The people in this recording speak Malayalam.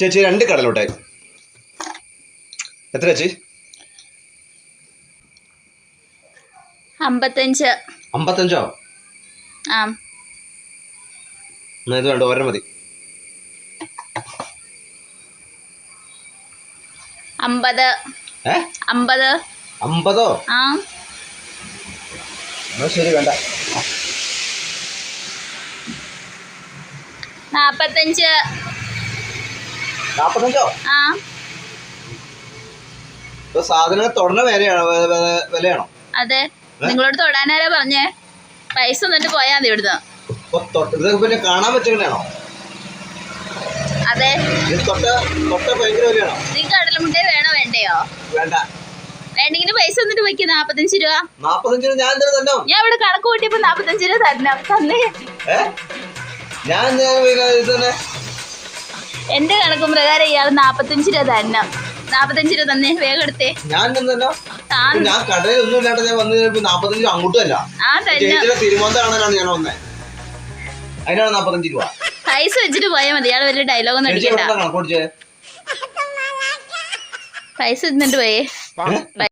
ചേച്ചി 2 കടലോട്ടായി. എത്ര ചേച്ചി? 55. 55ഓ? ആ ഇത് വേണ്ട, ഒരെണ്ണം മതി. 50. 50. 50ഓ? ആ ശരി, വേണ്ട. 45. 45ഓ? ആ സാധനങ്ങൾ തൊടണ വിലയാണോ? അതെ. നിങ്ങളോട് തൊടാനാരാ പറഞ്ഞേ? പൈസ എന്നിട്ട് പോയാ മതി ഇവിടുന്ന്. പിന്നെ കാണാൻ പറ്റുന്നതാണോ? അതെ. തൊട്ട ഭയങ്കര വിലയാണോ? നിങ്ങൾക്ക് കടലമുട്ടേ വേണോ വേണ്ടയോ? വേണ്ട. വേണ്ടെങ്കിൽ പൈസ എന്നിട്ട് വയ്ക്കും. 45 രൂപ. 45 ഞാൻ തന്നെ. ഞാൻ ഇവിടെ കണക്ക് കൂട്ടിയപ്പോ 45 രൂപ തരണം. തന്നേ. ഞാൻ തന്നെ എന്റെ കണക്കും പ്രകാരം ഇയാൾ 45 രൂപ തരണം. 45 രൂപ തന്നെ. വേഗം എടുത്തേ. ഞാൻ കടയിൽ ഒന്നും ഇല്ലാണ്ട് ഞാൻ വന്ന് 45 രൂപ അങ്ങോട്ടും അല്ല. തിരുവനന്തപുരം കാണാനാണ് ഞാൻ വന്നത്. അതിനാണ് 45 രൂപ. പൈസ വെച്ചിട്ട് പോയാൽ മതി. ഇയാൾ വലിയ ഡയലോഗ് ഒന്നും അടിക്കണ്ട. കണക്കോടിച്ചേ പൈസ എന്നിട്ട് പോയേ.